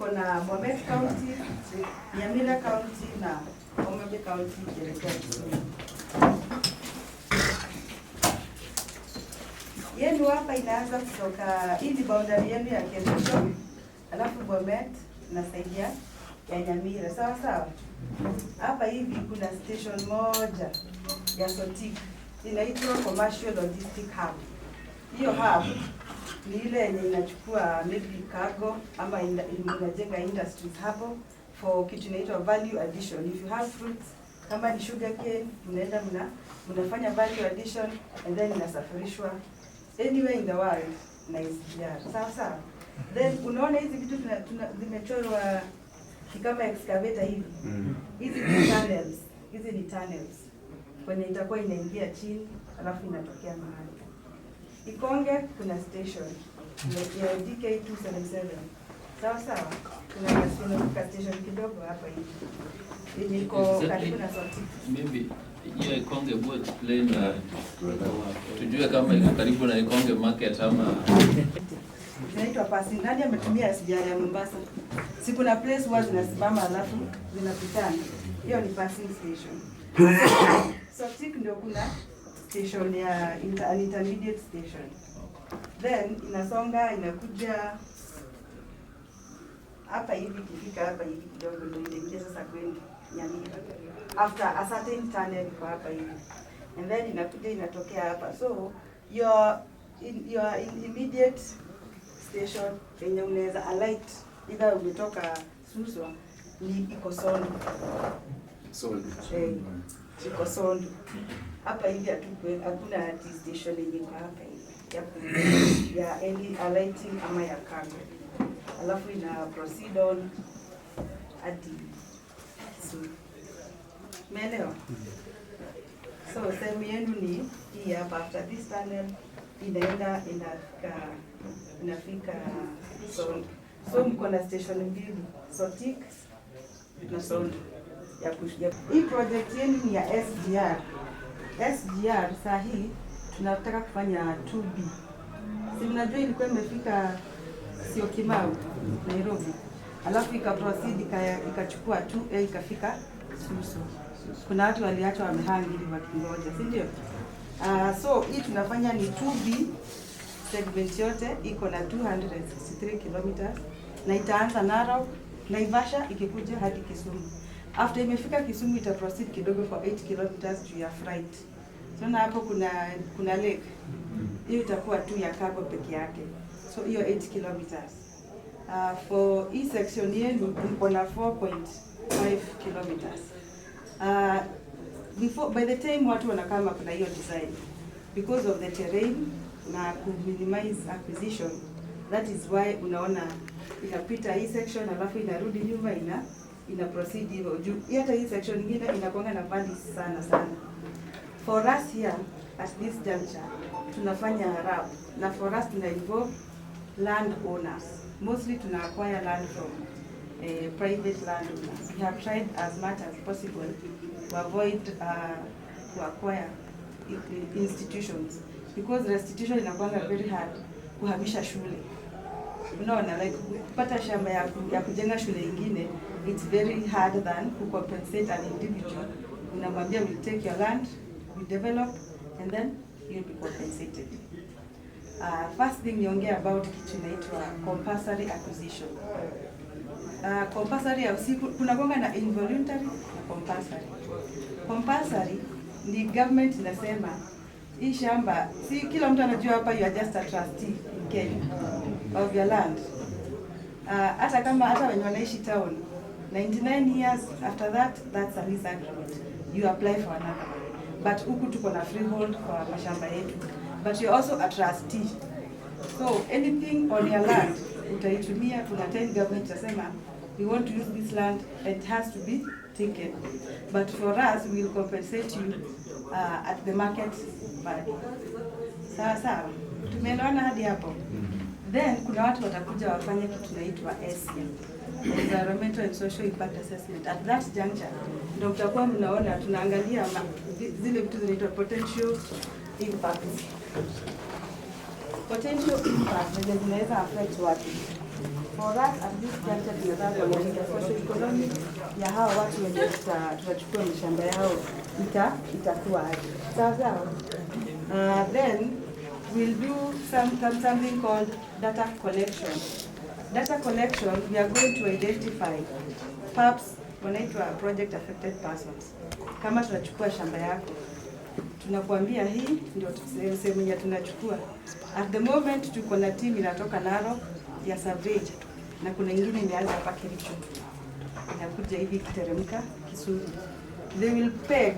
iko na Bomet County, Nyamira County na Homa Bay County kuelekea Kisumu. Yenu hapa inaanza kutoka hii ni boundary yenu ya Kericho, alafu Bomet nasaidia ya Nyamira. Sawa sawa. Hapa hivi kuna station moja ya Sotik inaitwa Commercial Logistic Hub. Hiyo hub ni ile yenye inachukua maybe cargo ama inajenga industries hapo for kitu inaitwa value addition. If you have fruits kama ni sugar cane, mnaenda mnafanya value addition and then inasafirishwa anywhere in the world na SGR. Sawa sawa. Then unaona hizi vitu zimechorwa kama excavator hivi. Hizi ni tunnels. Hizi ni tunnels. Kwenye itakuwa inaingia chini alafu inatokea mahali. Ikonge kuna station ya DK277. Sawa sawa. Kuna station kidogo hapa hivi. Niko karibu na Sotik. Maybe hiyo Ikonge board explain tujue kama iko karibu na Ikonge market ama inaitwa passing. Nani ametumia SGR ya Mombasa? Si kuna place huwa zinasimama alafu zinapitana. Hiyo ni passing station. Sotik ndio kuna station ya intermediate station. Then inasonga inakuja hapa hivi, kifika hapa hivi kidogo ndio inaingia sasa kwenda Nyamira. After a certain tunnel iko hapa hivi. And then inakuja inatokea hapa. So your immediate station yenye unaweza alight either umetoka Suswa ni iko Sondu. Iko Sondu. Hapa hivi hakuna station yenye iko hapa hivi ya any alighting ama ya cargo. Alafu ina proceed on hadi Kisumu. Umeelewa? So sehemu yenu ni hii hapa. After this tunnel inafika Sondu. So mko na station mbili, Sotik na Sondu. Hii project yenu ni ya SGR. SGR saa hii tunataka kufanya 2B. Si mnajua ilikuwa imefika Syokimau, Nairobi. Alafu ikaproceed ikachukua 2A ikafika Suso. Kuna watu waliachwa wamehangi ili wakingoja, si ndio? So hii tunafanya ni 2B segment yote iko na 263 kilometers na itaanza Narok, Naivasha ikikuja hadi Kisumu. After imefika Kisumu ita proceed kidogo for 8 kilometers juu ya freight. So na hapo kuna lake. Hiyo itakuwa tu ya cargo peke yake. So hiyo 8 kilometers. For hii section yenu iko na 4.5 kilometers. By the time watu wanakama kuna hiyo design, because of the terrain na ku minimize acquisition, that is why unaona inapita hii section alafu inarudi nyuma ina proceed hivyo juu. Hata hii section nyingine inakuanga na valleys sana. For us here at this juncture tunafanya RAP na for us tuna involve land owners. Mostly tuna acquire land from private landowners. We have tried as much as possible to avoid to acquire institutions because restitution inakuanga very hard kuhamisha shule. Unaona, like kupata shamba ya kujenga shule nyingine, it's very hard than to compensate an individual. Unamwambia we'll take your land, we develop, and then you'll be compensated. First thing niongea about kitu inaitwa compulsory acquisition. Compulsory ya usiku kuna gonga na involuntary na compulsory. Compulsory ni government inasema hii shamba, si kila mtu anajua hapa you are just a trustee in Kenya of your land. Hata wenye wanaishi town 99 years after that's a lease agreement. You apply for another. But huku tuko na freehold kwa mashamba yetu. But you're also a trustee. So anything on your land utaitumia, tunatell government tasema we want to use this land and it has to be taken. But for us we will compensate you at the market value. Sawa. Tumeelewana hadi hapo. Then kuna watu watakuja wafanye kitu tunaitwa ESIA, Environmental and Social Impact Assessment. At that juncture ndio mtakuwa mnaona tunaangalia zile vitu zinaitwa potential impacts. Potential impact zinaweza affect watu. for that at this juncture tunataka kuangalia social economy ya hawa watu wenye tutachukua mashamba yao itakuwa aje. Sawa. Then we'll do something called data collection. Data collection, we are going to identify PAPs, wanaitwa project affected persons. Kama tunachukua shamba yako, tunakuambia hii ndio sehemu yenye tunachukua. At the moment tuko na team inatoka Narok ya survey na kuna nyingine imeanza hapa Kericho. Inakuja hivi kiteremka Kisumu. They will peg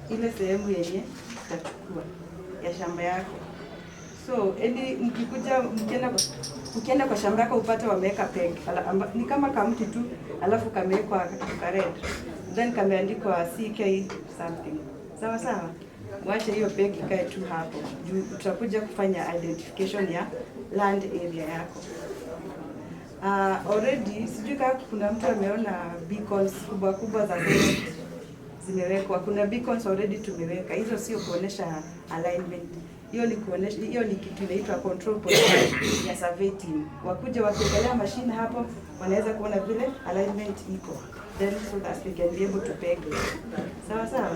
ile sehemu yenye tutachukua ya shamba yako. So, mkienda kwa shamba yako upate wameweka peg. Ni kama kamti tu, alafu kamewekwa ka red. Then kameandikwa CK something. Sawa. Mwache hiyo peg ikae tu hapo. Tutakuja kufanya identification ya land area yako. Already, sijui kama kuna mtu ameona beacons kubwa za zimewekwa. Kuna beacons already tumeweka. Hizo sio kuonesha alignment. Hiyo ni kitu inaitwa control point ya survey team. Wakuja wakiangalia machine hapo, wanaweza kuona vile alignment iko. Then so that we can be able to peg. Sawa.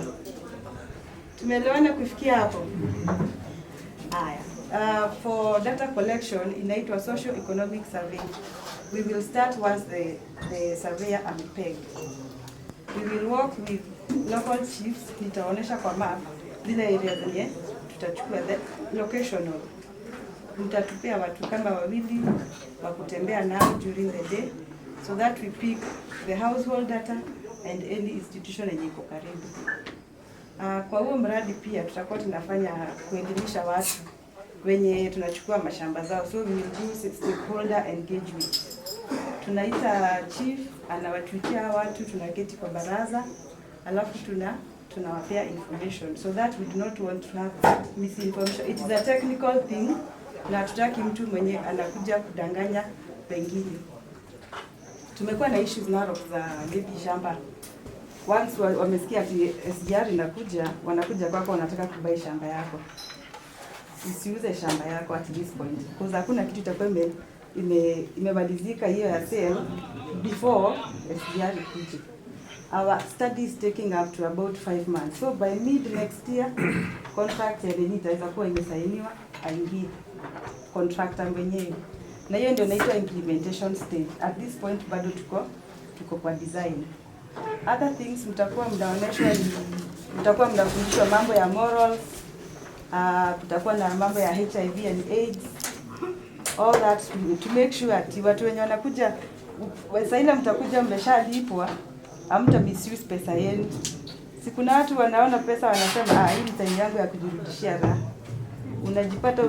Tumeelewana kufikia hapo? Haya. For data collection inaitwa social economic survey. We will start once the surveyor amepegged. We will work with local chiefs. Nitaonesha kwa map zile area zenye tutachukua the locational. Mtatupea watu kama wawili wa kutembea nao during the day so that we pick the household data and any institution yenye iko karibu. Kwa huo mradi pia tutakuwa tunafanya kuelimisha watu wenye tunachukua mashamba zao. So we will do stakeholder engagement. Tunaita chief, anawatuitia watu, tunaketi kwa baraza, alafu tunawapea information so that we do not want to have misinformation. It is a technical thing na tutaki mtu mwenye anakuja kudanganya pengine. Tumekuwa na issues Narok za maybe shamba. Once wamesikia ati SGR inakuja, wanakuja kwako wanataka kubai shamba yako. Usiuze shamba yako at this point. Because hakuna kitu itakuwa imemalizika hiyo ya sale before SGR ikuje. Our study is taking up to about 5 months. So by mid next year, contract ya deni itaweza kuwa imesainiwa, aingie contractor mwenyewe. Na hiyo ndio inaitwa implementation stage. At this point bado tuko kwa design. Other things mtakuwa mnafundishwa mambo ya morals, kutakuwa na mambo ya HIV and AIDS. All that to make sure ati watu wenye wanakuja wasaila mtakuja mmeshalipwa, hamta misuse pesa yenu. Kuna watu wanaona pesa wanasema hii ni time yangu ya kujirudishia raha. Unajipata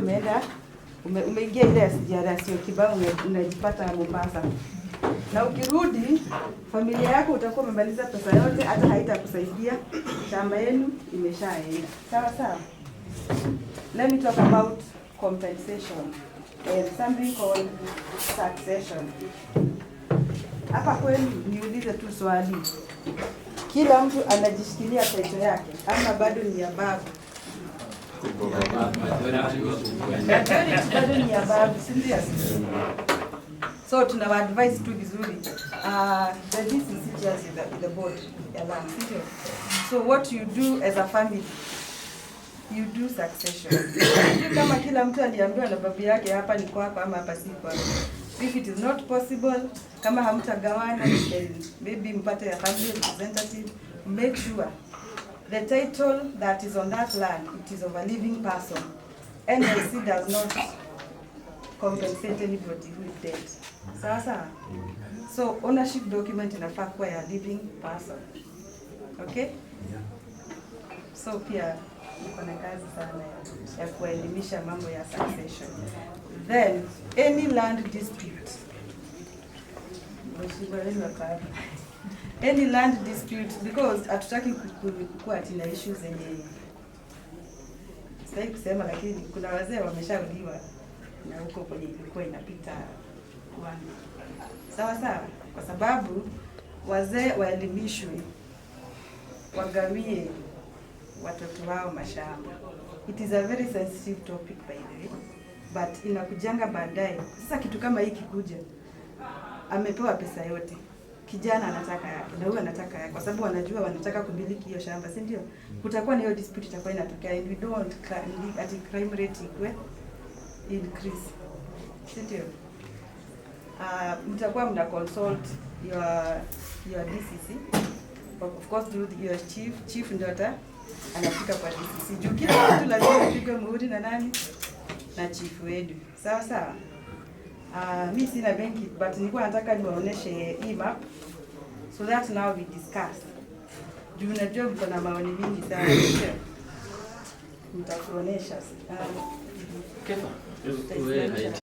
umeingia ile ya sijara sio kibao, unajipata Mombasa. Na ukirudi familia yako utakuwa umemaliza pesa yote, hata haitakusaidia, shamba yenu imeshaenda. Sawa. Let me talk about compensation and something called succession. Hapa kwenu niulize tu swali. Kila mtu anajishikilia title yake ama bado ni ya babu? Bado ni ya babu, serious. So tunawa advise tu vizuri. This is just in the board ya land. So what you do as a family, you do succession. Kama kila mtu aliambiwa na babu yake hapa ni kwako ama hapa si kwako. If it is not possible, kama hamtagawana, maybe mpate a family representative, make sure the title that is on that land, it is of a living person. NLC does not compensate anybody who is dead. Sawa. So ownership document inafaa kuwa ya living person. Okay? So pia niko na kazi sana ya kuelimisha mambo ya succession. Then any land dispute. Any land dispute, because hatutaki kukua tina issues zenye sitaki kusema, lakini kuna wazee wameshauliwa na huko kwenye ilikuwa inapita kwani. Sawa. Kwa sababu wazee waelimishwe, wagawie watoto wao mashamba. It is a very sensitive topic by the way. but inakujanga baadaye. Sasa kitu kama hii kikuja, amepewa pesa yote, kijana anataka yake na huyu anataka yake, kwa sababu wanajua wanataka kumiliki hiyo shamba, si ndio? Kutakuwa na hiyo dispute itakuwa inatokea, and we don't at crime rate ikwe increase, si ndio? Mtakuwa mna consult your DCC, of course do your chief ndio anafika kwa DCC. Juu kila mtu lazima apige muhuri na nani? Na chief wetu. Sawa sawa. Mimi sina benki, but nilikuwa nataka niwaoneshe hii map so that now we discuss. Juu unajua mko na maoni mingi sana. Nitakuonesha.